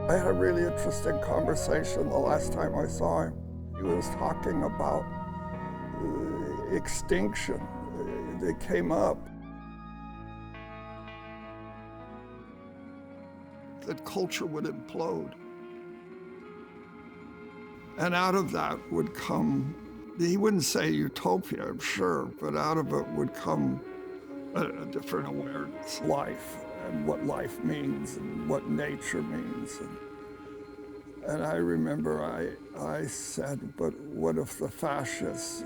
I had a really interesting conversation the last time I saw him. He was talking about extinction. It came up. That culture would implode. And out of that would come, he wouldn't say utopia, I'm sure, but out of it would come a different awareness, life, and what life means, and what nature means. And I remember I said, but what if the fascists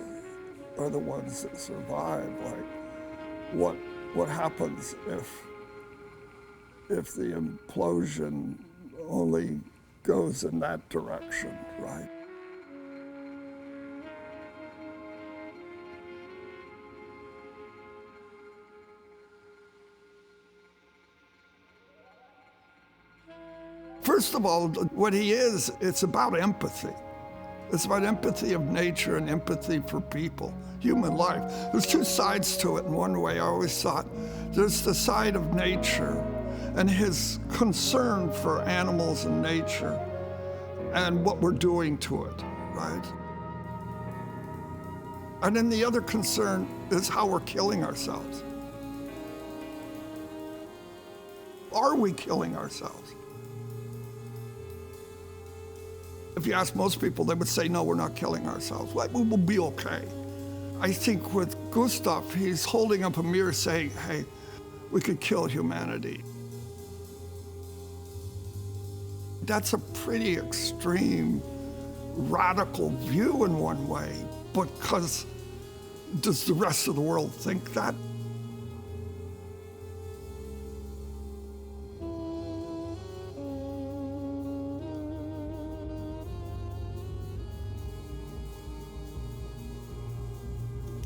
are the ones that survive? Like, what happens if the implosion only goes in that direction, right? First of all, what he is, it's about empathy. It's about empathy of nature and empathy for people, human life. There's two sides to it in one way. I always thought there's the side of nature and his concern for animals and nature and what we're doing to it, right? And then the other concern is how we're killing ourselves. Are we killing ourselves? If you ask most people, they would say, no, we're not killing ourselves. We will be okay. I think with Gustav, he's holding up a mirror saying, hey, we could kill humanity. That's a pretty extreme, radical view in one way, because does the rest of the world think that?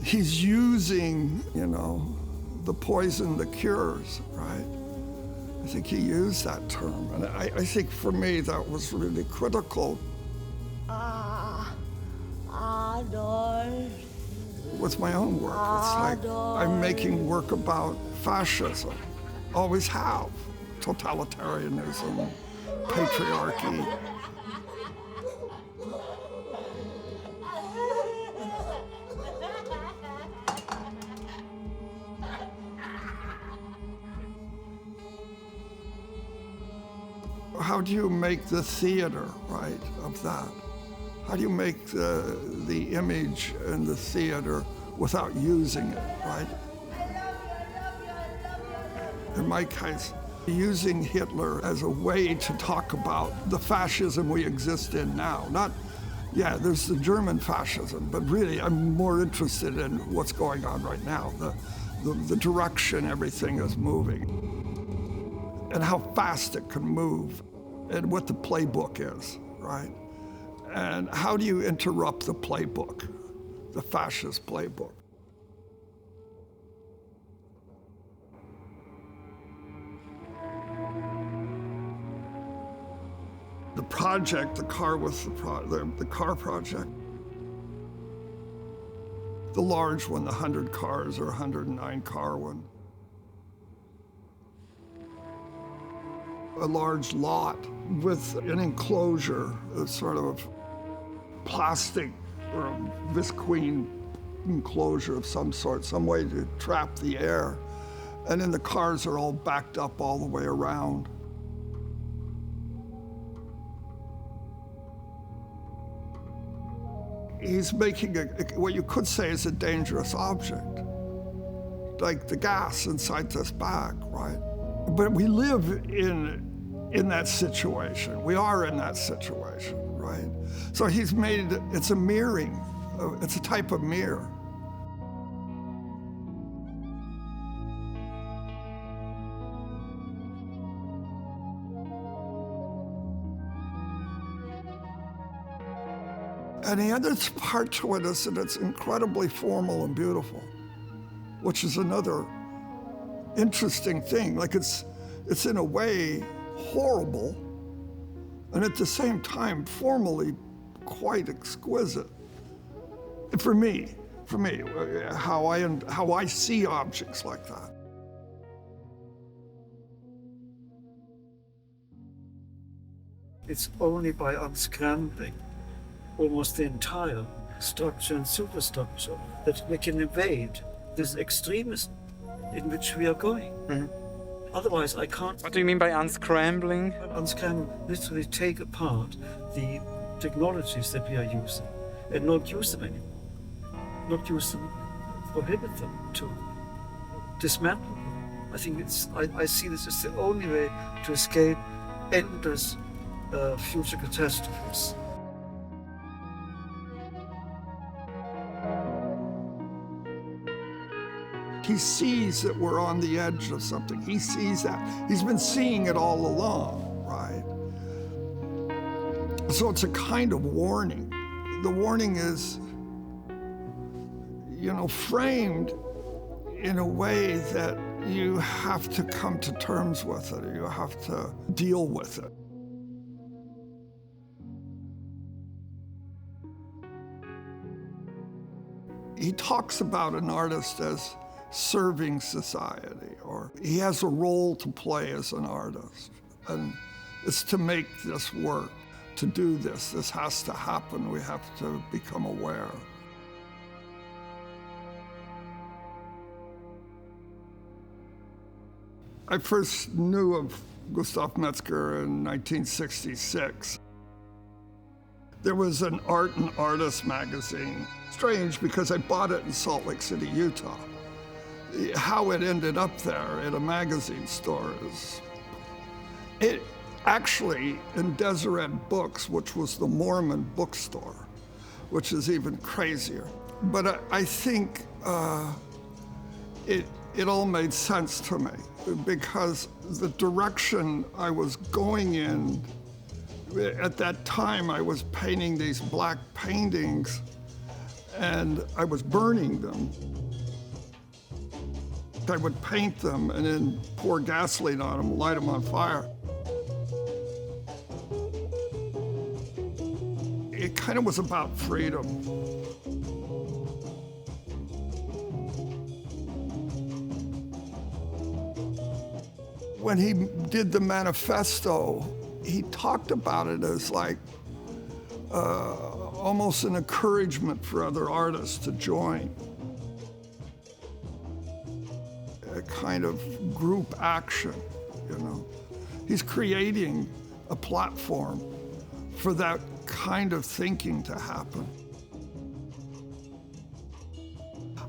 He's using, the poison that cures, right? I think he used that term. And I think for me, that was really critical. With my own work, it's like I'm making work about fascism. Always have. Totalitarianism, patriarchy. How do you make the theater, right, of that? How do you make the image and the theater without using it, right? In my case, using Hitler as a way to talk about the fascism we exist in now. There's the German fascism, but really I'm more interested in what's going on right now, the direction everything is moving, and how fast it can move, and what the playbook is, right? And how do you interrupt the playbook, the fascist playbook? The project, the car project, the large one, the 100 cars or 109 car one. A large lot with an enclosure, a sort of plastic or a visqueen enclosure of some sort, some way to trap the air. And then the cars are all backed up all the way around. He's making what you could say is a dangerous object, like the gas inside this bag, right? But we live in that situation. We are in that situation, right? So he's made, it's a mirroring, it's a type of mirror. And the other part to it is that it's incredibly formal and beautiful, which is another interesting thing. Like it's in a way horrible, and at the same time formally quite exquisite. For me, how I see objects like that. It's only by unscrambling almost the entire structure and superstructure that we can evade this extremism in which we are going. Otherwise, I can't. What do you mean by unscrambling? Unscramble, literally take apart the technologies that we are using and not use them anymore. Not use them, prohibit them, to dismantle them. I think I see this as the only way to escape endless future catastrophes. He sees that we're on the edge of something. He sees that. He's been seeing it all along, right? So it's a kind of warning. The warning is, framed in a way that you have to come to terms with it, or you have to deal with it. He talks about an artist as serving society, or he has a role to play as an artist, and it's to make this work, to do this. This has to happen. We have to become aware. I first knew of Gustav Metzger in 1966. There was an Art and Artist magazine. Strange, because I bought it in Salt Lake City, Utah. How it ended up there at a magazine store is... It actually, in Deseret Books, which was the Mormon bookstore, which is even crazier. But I think it all made sense to me, because the direction I was going in, at that time I was painting these black paintings and I was burning them. I would paint them and then pour gasoline on them, light them on fire. It kind of was about freedom. When he did the manifesto, he talked about it as like almost an encouragement for other artists to join. A kind of group action, He's creating a platform for that kind of thinking to happen.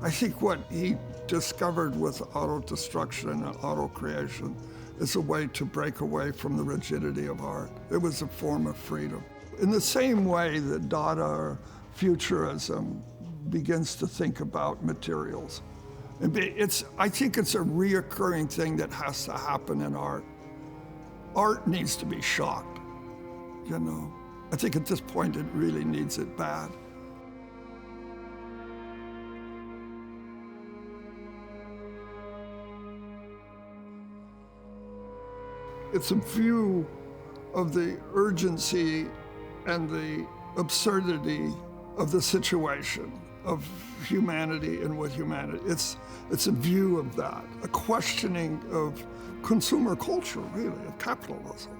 I think what he discovered with auto-destruction and auto-creation is a way to break away from the rigidity of art. It was a form of freedom. In the same way that Dada or Futurism begins to think about materials. I think it's a reoccurring thing that has to happen in art. Art needs to be shocked, I think at this point it really needs it bad. It's a view of the urgency and the absurdity of the situation, of humanity and with humanity. It's a view of that, a questioning of consumer culture, really, of capitalism.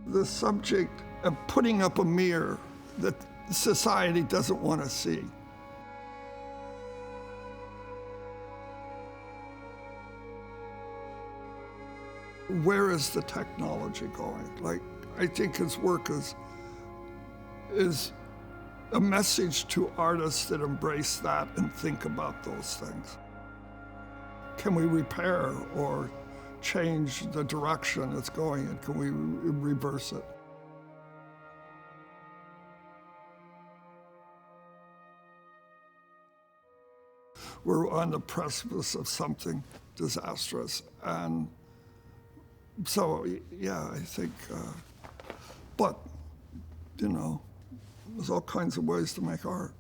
The subject of putting up a mirror that society doesn't want to see. Where is the technology going? I think his work is a message to artists that embrace that and think about those things. Can we repair or change the direction it's going in? Can we reverse it? We're on the precipice of something disastrous, and so, yeah, I think, but, there's all kinds of ways to make art.